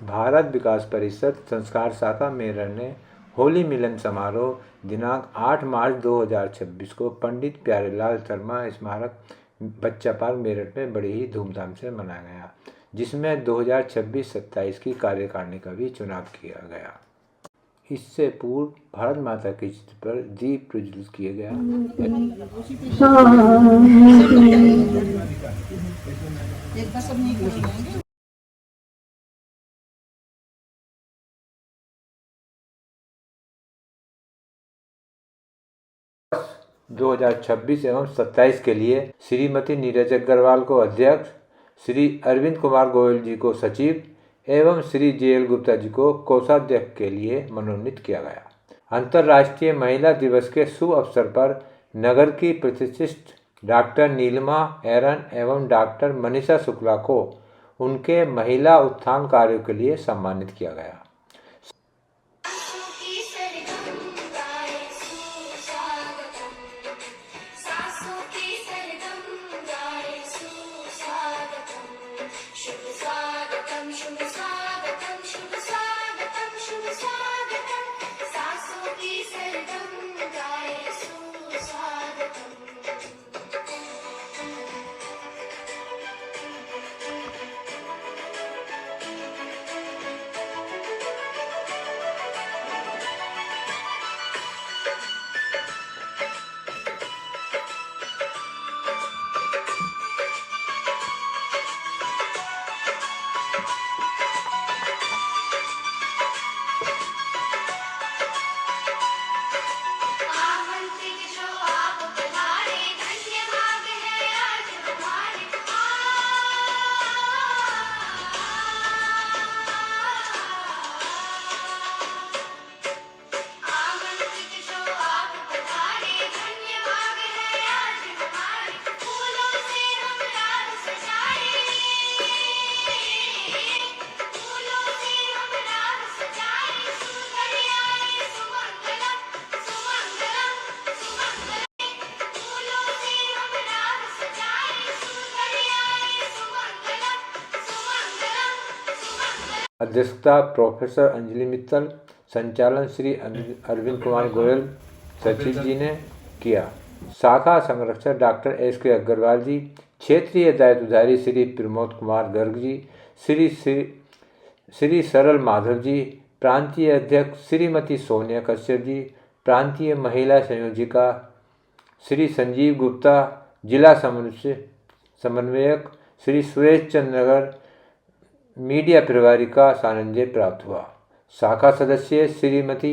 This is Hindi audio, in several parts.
भारत विकास परिषद संस्कार शाखा मेरठ ने होली मिलन समारोह दिनांक 8 मार्च 2026 को पंडित प्यारेलाल शर्मा स्मारक बच्चा पार्क मेरठ में बड़ी ही धूमधाम से मनाया गया, जिसमें 2026-27 की कार्यकारिणी का भी चुनाव किया गया। इससे पूर्व भारत माता के चित्र पर दीप प्रज्वलित किया गया। 2026 एवं 27 के लिए श्रीमती नीरज अग्रवाल को अध्यक्ष, श्री अरविंद कुमार गोयल जी को सचिव एवं श्री जे.एल. गुप्ता जी को कोषाध्यक्ष के लिए मनोनीत किया गया। अंतर्राष्ट्रीय महिला दिवस के शुभ अवसर पर नगर की प्रतिष्ठित डॉक्टर नीलिमा एरन एवं डॉक्टर मनीषा शुक्ला को उनके महिला उत्थान कार्यों के लिए सम्मानित किया गया। अध्यक्षता प्रोफेसर अंजलि मित्तल, संचालन श्री अरविंद कुमार गोयल सचिव जी ने किया। शाखा संरक्षक डॉक्टर एस.के. अग्रवाल जी, क्षेत्रीय दायित्वधारी श्री प्रमोद कुमार गर्ग जी, श्री सरल माधव जी, प्रांतीय अध्यक्ष श्रीमती सोनिया कश्यप जी, प्रांतीय महिला संयोजिका श्री संजीव गुप्ता, जिला समन्वयक श्री सुरेश चंद्र नगर, मीडिया प्रभारी का सानिध्य प्राप्त हुआ। शाखा सदस्य श्रीमती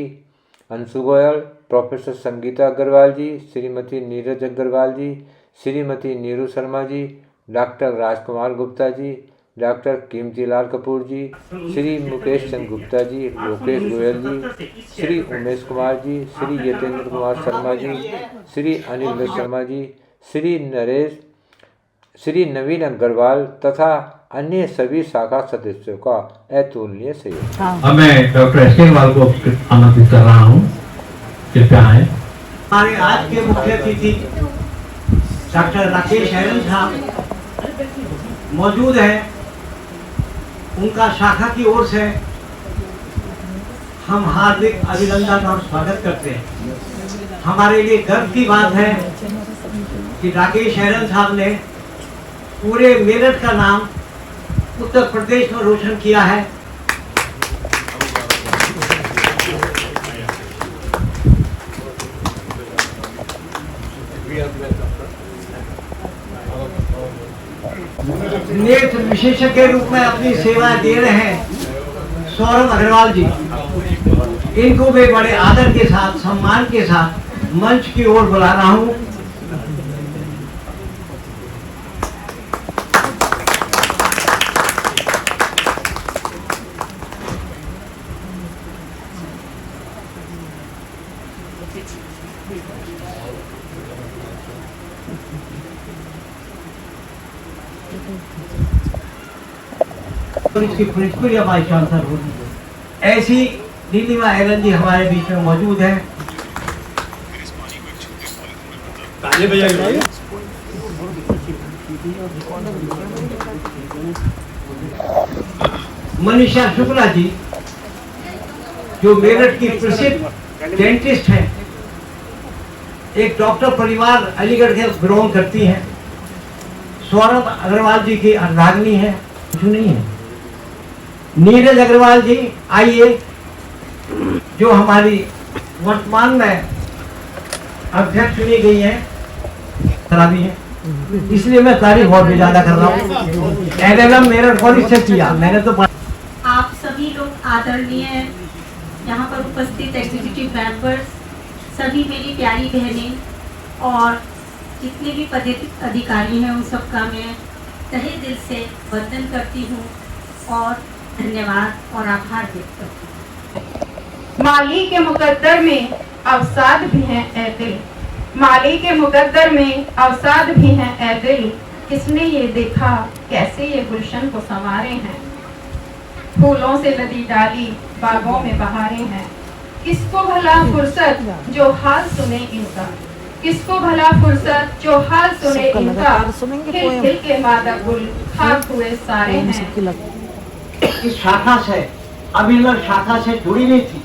अंशु गोयल, प्रोफेसर संगीता अग्रवाल जी, श्रीमती नीरज अग्रवाल जी, श्रीमती नीरू शर्मा जी, डॉक्टर राजकुमार गुप्ता जी, डॉक्टर कीमतीलाल कपूर जी, श्री मुकेश चंद गुप्ता जी, लोकेश गोयल जी, श्री उमेश कुमार जी, श्री यतेंद्र कुमार शर्मा जी, श्री अनिल शर्मा जी, श्री नवीन अग्रवाल तथा अन्य सभी शाखा सदस्यों का अतुलनीय सहयोग। अब मैं डॉक्टर एस.के. अग्रवाल को आमंत्रित कर रहा हूँ, कृपया आए। हमारे आज के मुख्य अतिथि डॉक्टर राकेश हैरन साहब मौजूद है। उनका शाखा की ओर से हम हार्दिक अभिनंदन और स्वागत करते हैं। हमारे लिए गर्व की बात है कि राकेश हैरन साहब ने पूरे मेरठ का नाम उत्तर प्रदेश में रोशन किया है। नेत्र विशेषज्ञ के रूप में अपनी सेवाएं दे रहे हैं सौरभ अग्रवाल जी। इनको भी बड़े आदर के साथ, सम्मान के साथ मंच की ओर बुला रहा हूँ। इसकी प्रिंसिपल या वाइस चांसलर होगी। ऐसी नीलिमा एरन जी हमारे बीच में मौजूद है। मनीषा शुक्ला जी, जो मेरठ की प्रसिद्ध डेंटिस्ट हैं, एक डॉक्टर परिवार अलीगढ़ के बिलोंग करती हैं। सौरभ अग्रवाल जी की अर्धांगिनी है, कुछ नहीं है। नीरज अग्रवाल जी आइए, जो हमारी वर्तमान में अध्यक्ष चुनी गई है, खराबी है, इसलिए मैं तारीफ और भी ज्यादा कर रहा हूँ। एलएलएम मेरठ कॉलेज से किया मैंने तो। आप सभी लोग आदरणीय यहाँ पर उपस्थित एग्जीक्यूटिव मेंबर्स, सभी मेरी प्यारी बहनें और जितने भी पदाधिकारी अधिकारी हैं, उन सबका मैं तहे दिल से वंदन करती हूँ और धन्यवाद और आभार व्यक्त करती हूँ। माली के मुकद्दर में अवसाद भी हैं ऐ दिल, माली के मुकद्दर में अवसाद भी हैं ऐ दिल, किसने ये देखा कैसे ये गुलशन को संवारे हैं, फूलों से लदी डाली बागों में बहारे हैं, किसको भला फुर्सत जो हाल सुने इनका, किसको भला फुर्सत जो हाल सुने इनका, खिल खिल के मादा गुल खाक हुए सारे हैं। इस शाखा से, अभिनव शाखा से जुड़ी नहीं थी।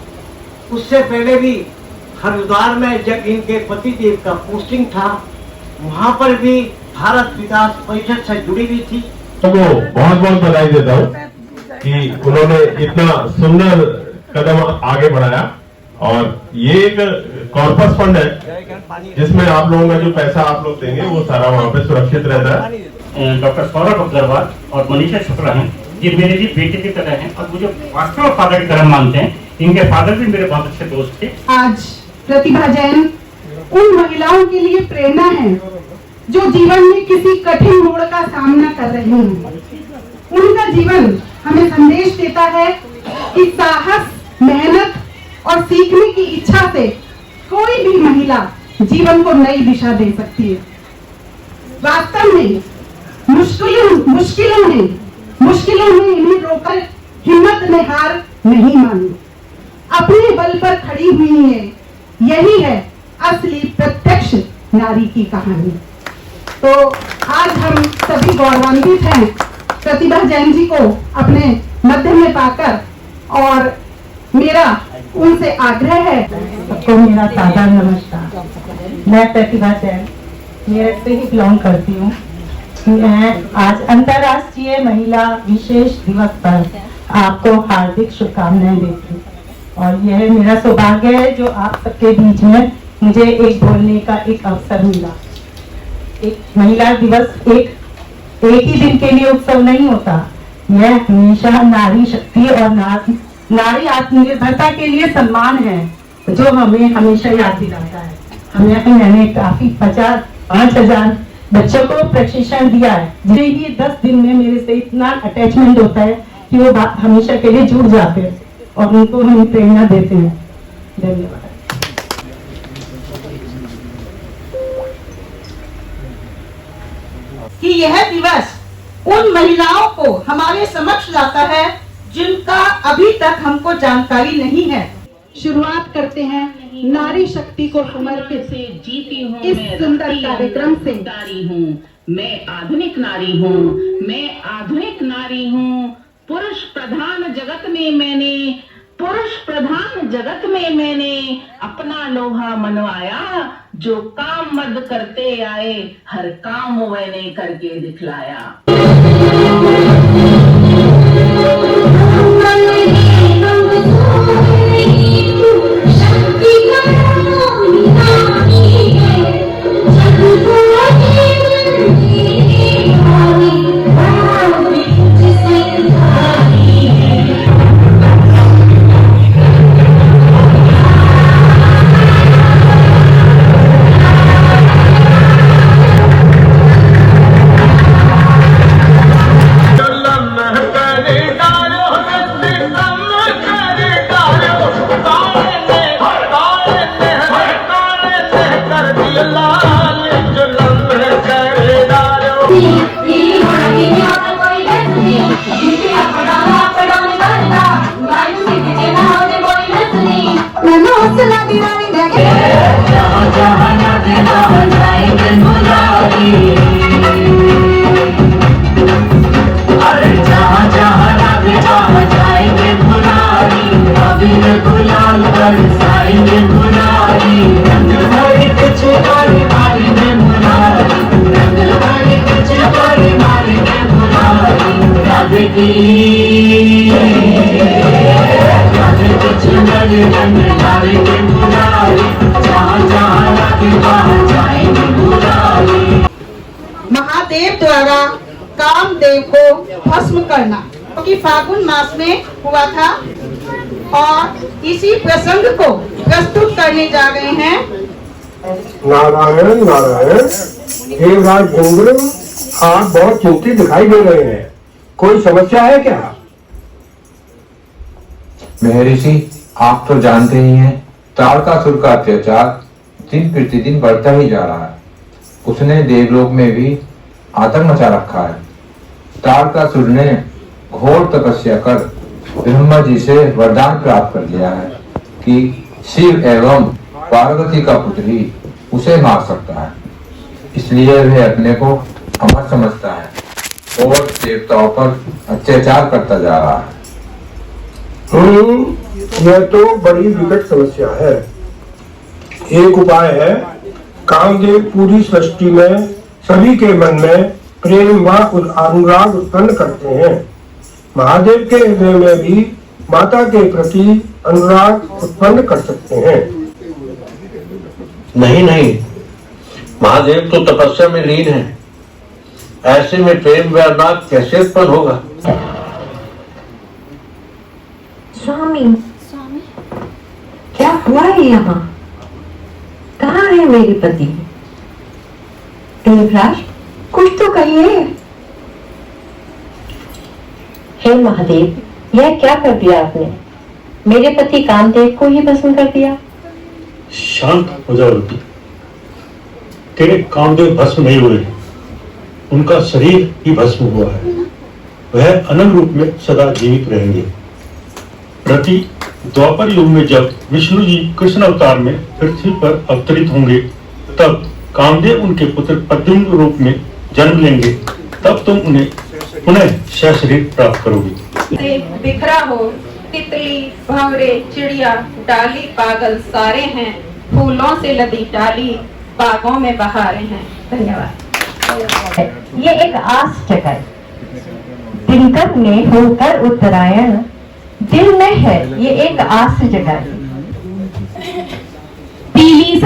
उससे पहले भी हरिद्वार में जब इनके पति देव का पोस्टिंग था, वहाँ पर भी भारत विकास परिषद से जुड़ी हुई थी। तो वो बहुत बहुत बधाई देता हूँ कि उन्होंने इतना सुंदर कदम आगे बढ़ाया। और ये एक कॉर्पस फंड है जिसमें आप लोगों का जो पैसा आप लोग देंगे वो सारा वहाँ पे सुरक्षित रहता है। डॉक्टर सौरभ अग्रवाल और मनीषा शुक्ला हैं, ये मेरे लिए बेटे की तरह हैं और मुझे वास्तव में फादर की तरह मानते हैं। इनके फादर भी मेरे बहुत अच्छे दोस्त थे। आज प्रतिभा जैन उन महिलाओं के लिए प्रेरणा है जो जीवन में किसी कठिन मोड़ का सामना कर रही हैं। उनका जीवन हमें संदेश देता है कि साहस, मेहनत और सीखने की इच्छा से कोई भी महिला जीवन को नई दिशा दे सकती है। वास्तव में मुश्किलों में इन्हें रोकर हिम्मत ने हार नहीं मानी, अपने बल पर खड़ी हुई है। यही है असली प्रत्यक्ष नारी की कहानी। तो आज हम सभी गौरवान्वित हैं प्रतिभा जैन जी को अपने मध्य में पाकर, और मेरा उनसे आग्रह है। सबको मेरा सादर नमस्कार। मैं प्रतिभा जैन मेरठ से ही बिलोंग करती हूँ। मैं आज अंतर्राष्ट्रीय महिला विशेष दिवस पर आपको हार्दिक शुभकामनाएं देती हूँ। और यह मेरा सौभाग्य है जो आप सबके बीच में मुझे एक बोलने का एक अवसर मिला। एक महिला दिवस एक ही दिन के लिए उत्सव नहीं होता, यह हमेशा नारी शक्ति और नारी आत्मनिर्भरता के लिए सम्मान है जो हमें हमेशा याद दिलाता है। मैंने काफी 5,000 बच्चों को प्रशिक्षण दिया है, जिन्हें ये 10 दिन में मेरे से इतना अटैचमेंट होता है कि वो बात हमेशा के लिए जुड़ जाते हैं और उनको हम प्रेरणा देते हैं। धन्यवाद। कि यह दिवस उन महिलाओं को हमारे समक्ष लाता है जिनका अभी तक हमको जानकारी नहीं है। शुरुआत करते हैं नारी शक्ति को समर्पित से जीती हूँ, इस सुंदर कार्यक्रम से। मैं आधुनिक नारी हूँ, मैं आधुनिक नारी हूँ। पुरुष प्रधान जगत में मैंने अपना लोहा मनवाया, जो काम मर्द करते आए हर काम मैंने करके दिखलाया। भस्म करना, क्योंकि फागुन मास में हुआ था और इसी प्रसंग को प्रस्तुत करने जा रहे हैं। नारायण नारायण। देवराज इंद्र, आप बहुत चिंतित दिखाई दे रहे हैं, कोई समस्या है क्या? महर्षि, आप तो जानते ही हैं, ताड़कासुर का अत्याचार दिन प्रतिदिन बढ़ता ही जा रहा है। उसने देवलोक में भी आतंक मचा रखा है। ताड़कासुर ने घोर तपस्या कर ब्रह्मा जी से वरदान प्राप्त कर लिया है कि शिव एवं पार्वती का पुत्र ही उसे मार सकता है। इसलिए वह अपने को अमर समझता है और देवताओं पर अत्याचार करता जा रहा है। यह तो बड़ी विकट समस्या है। एक उपाय है, कामदेव पूरी सृष्टि में सभी के मन में प्रेम व अनुराग उत्पन्न करते हैं। महादेव के हृदय में भी माता के प्रति अनुराग उत्पन्न कर सकते हैं। नहीं नहीं, महादेव तो तपस्या में लीन है, ऐसे में प्रेम व अनुराग कैसे उत्पन्न होगा? स्वामी, क्या हुआ है यहाँ? कहाँ है मेरे पति? देवराज, कुछ तो कहिए। हे महादेव, यह क्या कर दिया आपने? मेरे पति कामदेव को ही भस्म कर दिया। शांत हो जाओ रुपी। तेरे कामदेव भस्म नहीं हुए, उनका शरीर ही भस्म हुआ है। वह अनंत रूप में सदा जीवित रहेंगे। प्रति द्वापर युग में जब विष्णु जी कृष्ण अवतार में पृथ्वी पर अवतरित होंगे, तब कामदेव उनके पुत्र प्रद्युम्न रूप में जन्म लेंगे। तब तुम उन्हें पुनः शरीर प्राप्त करोगे। बिखरा हो तितली, भंवरे, चिड़िया, डाली, पागल सारे हैं, फूलों से लदी डाली, बागों में बहारे हैं। धन्यवाद। ये एक आस जगाई, दिनकर ने होकर उत्तरायण, दिल में है ये एक आस जगाई। पीली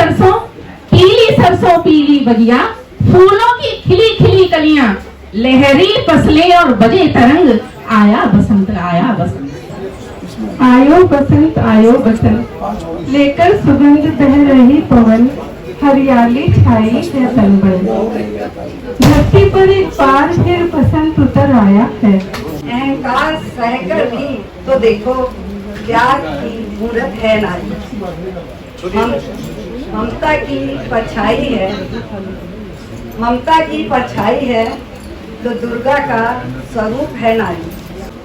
सरसों पीली बगिया, फूलों की खिली खिली कलियां, लहरी फसलें और बजे तरंग, आया बसंत आया बसंत। आयो बसंत, लेकर सुगंध बह रही पवन, हरियाली छाई है तनबन। धरती पर एक बार फिर बसंत उतर आया है। अहंकार सहकर भी तो देखो प्यार की मूर्त है नारी। ममता की परछाई है, ममता की परछाई है तो दुर्गा का स्वरूप है नारी।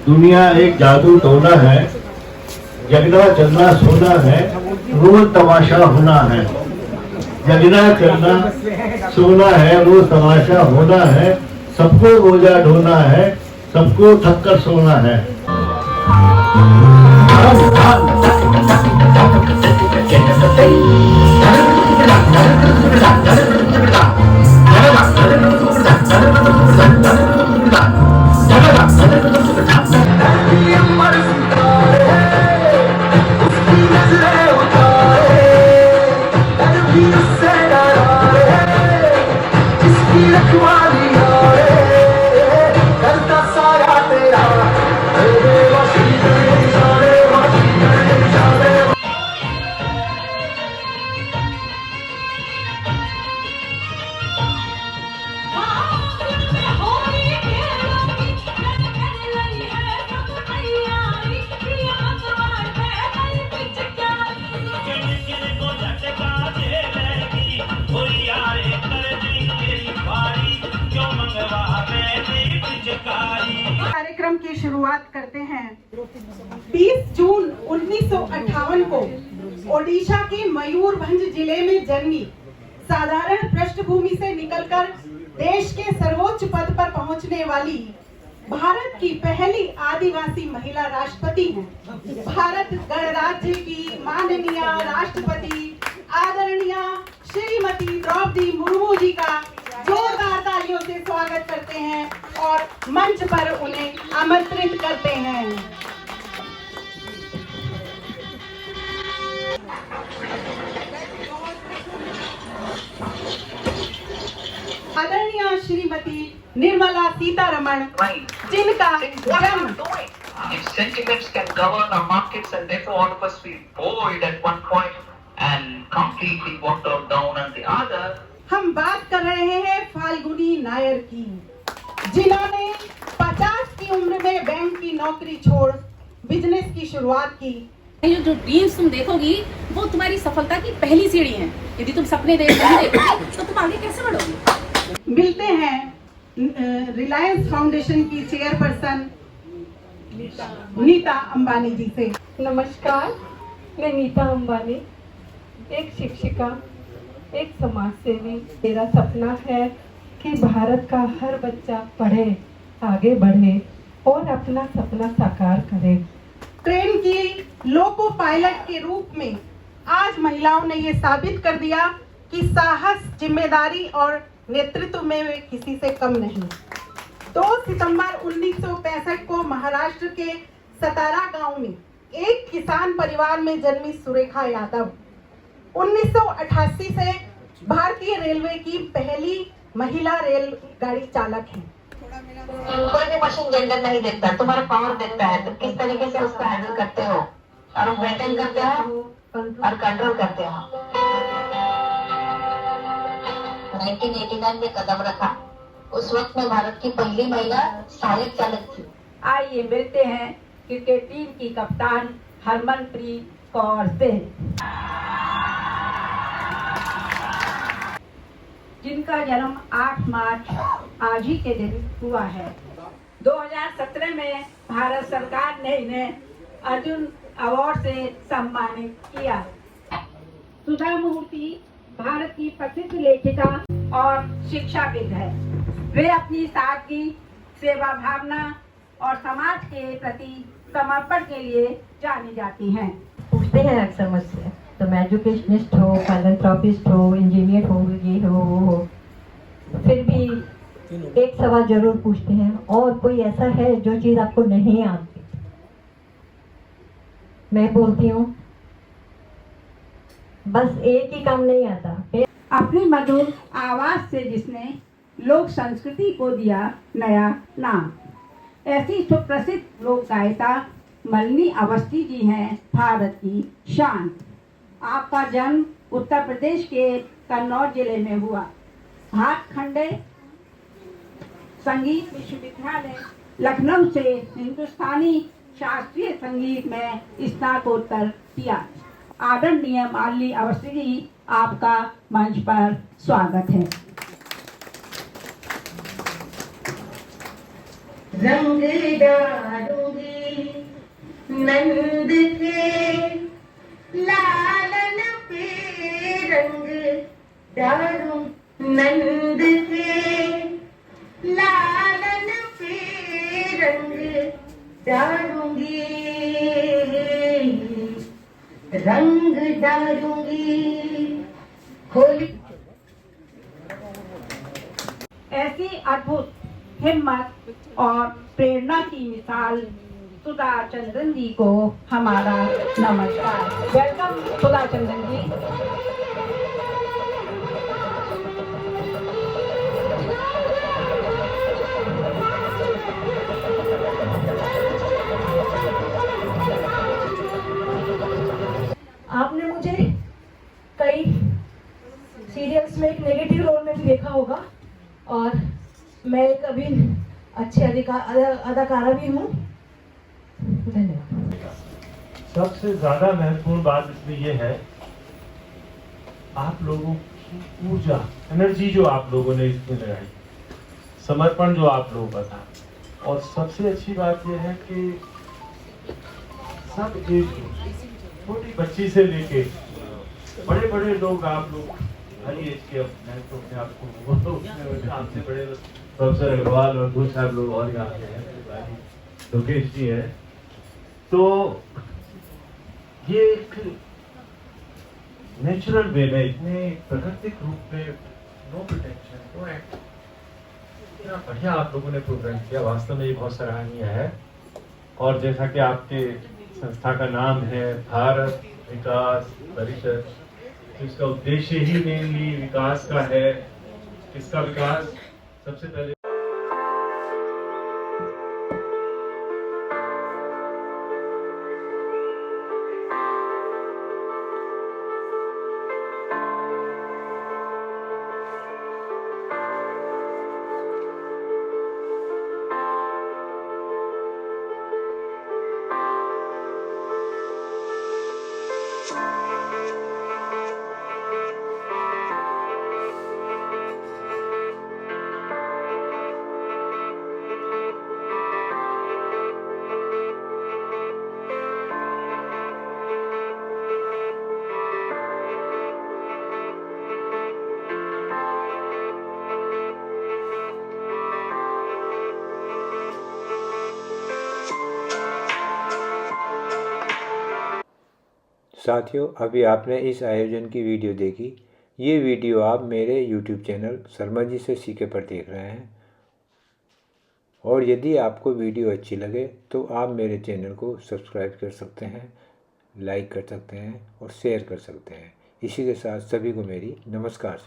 दुनिया एक जादू टोना है, जगना चलना सोना है, रोज तमाशा होना है। जगना चलना सोना है, रोज तमाशा होना है, सबको रोजा ढोना है, सबको थक कर सोना है। कार्यक्रम की शुरुआत करते हैं। 20 जून 1958 को ओडिशा के मयूरभंज जिले में जन्मी, साधारण पृष्ठभूमि से निकलकर देश के सर्वोच्च पद पर पहुंचने वाली भारत की पहली आदिवासी महिला राष्ट्रपति हैं। भारत गणराज्य की माननीय राष्ट्रपति आदरणीय श्रीमती द्रौपदी मुर्मू जी का जोरदार तालियों से स्वागत करते हैं और मंच पर उन्हें आमंत्रित करते हैं। आदरणीय श्रीमती निर्मला सीतारमण, जिनका जन्म If sentiments can govern our markets and therefore all of us feel bold at one point and completely watered down at the other. हम बात कर रहे हैं फाल्गुनी नायर की, जिन्होंने 50 की उम्र में बैंक की नौकरी छोड़ बिजनेस की शुरुआत की। ये जो ड्रीम्स तुम देखोगी वो तुम्हारी सफलता की पहली सीढ़ी है। यदि तुम सपने देखोगी तो तुम आगे कैसे बढ़ोगी। मिलते हैं रिलायंस फाउंडेशन की चेयरपर्सन नीता अंबानी जी से। नमस्कार, मैं नीता अंबानी, एक शिक्षिका, एक समाज सेवी। मेरा सपना है कि भारत का हर बच्चा पढ़े, आगे बढ़े और अपना सपना साकार करे। ट्रेन की लोको पायलट के रूप में आज महिलाओं ने ये साबित कर दिया कि साहस, जिम्मेदारी और नेतृत्व में वे किसी से कम नहीं। 2 सितंबर 1965 को महाराष्ट्र के सतारा गांव में एक किसान परिवार में जन्मी सुरेखा यादव 1988 से भारतीय रेलवे की पहली महिला रेलगाड़ी चालक हैं। कोई भी मशीन जेंडर नहीं देखता, तुम्हारा पावर देखता है, तो किस तरीके से उसको हैंडल करते हो और मेंटेन करते हो और कंट्रोल करते हो। 1989 में कदम रखा, उस वक्त में भारत की पहली महिला सहायक चालक थी। आइए मिलते हैं क्रिकेट टीम की कप्तान हरमनप्रीत कौर से, जिनका जन्म 8 मार्च आज ही के दिन हुआ है। 2017 में भारत सरकार ने इन्हें अर्जुन अवार्ड से सम्मानित किया। सुधा मूर्ति भारत की प्रसिद्ध लेखिका और शिक्षाविद है। वे अपनी सादगी, सेवा भावना और समाज के प्रति समर्पण के लिए जानी जाती हैं। पूछते हैं अक्सर मुझसे, तो मैं एजुकेशनिस्ट हो, फिलैंथ्रोपिस्ट हो, इंजीनियर हो, ये हो वो हो, फिर भी एक सवाल जरूर पूछते हैं, और कोई ऐसा है जो चीज़ आपको नहीं आती? मैं बोलती हूँ बस एक ही काम नहीं आता। अपनी मधुर आवाज से जिसने लोक संस्कृति को दिया नया नाम, ऐसी सुप्रसिद्ध लोक गायिका मलिनी अवस्थी जी हैं भारत की शान। आपका जन्म उत्तर प्रदेश के कन्नौज जिले में हुआ। भातखंडे संगीत विश्वविद्यालय लखनऊ से हिंदुस्तानी शास्त्रीय संगीत में स्नातकोत्तर किया। आदरणीय मालिनी अवस्थी जी, आपका मंच पर स्वागत है। रंग डालूंगी नंद के लालन पे, रंग डालूं नंद के लालन पे, रंग डालूंगी, रंग डालूंगी होली। ऐसी अद्भुत हिम्मत और प्रेरणा की मिसाल सुधा चंद्रन जी को हमारा नमस्कार। वेलकम सुधा चंद्रन जी। आपने मुझे कई सीरियल्स में एक नेगेटिव रोल में भी देखा होगा, और मैं एक अभी अच्छी अदाकारा भी हूँ। धन्यवाद। सबसे ज्यादा महत्वपूर्ण बात इसमें यह है, आप लोगों की ऊर्जा, एनर्जी जो आप लोगों ने इसमें लगाई, समर्पण जो आप लोगों का था, और सबसे अच्छी बात यह है कि सब एज ग्रुप, छोटी बच्ची से लेके बड़े बड़े लोग, आप लोग हर एज के, मैं तो अपने आप को आपसे बड़े प्रोफेसर अग्रवाल और दो साहब लोग और यहाँ पे हैं, लोकेश जी हैं, तो ये एक नेचुरल वे में, इतने प्राकृतिक रूप में, नो प्रोटेक्शन, नो एक्ट, इतना बढ़िया आप लोगों ने प्रोग्राम किया। वास्तव में ये बहुत सराहनीय है। और जैसा कि आपके संस्था का नाम है भारत विकास परिषद, तो इसका उद्देश्य ही मेनली विकास का है। किसका विकास? सबसे पहले साथियों, अभी आपने इस आयोजन की वीडियो देखी। ये वीडियो आप मेरे YouTube चैनल शर्मा जी से सीखे पर देख रहे हैं। और यदि आपको वीडियो अच्छी लगे तो आप मेरे चैनल को सब्सक्राइब कर सकते हैं, लाइक कर सकते हैं और शेयर कर सकते हैं। इसी के साथ सभी को मेरी नमस्कार।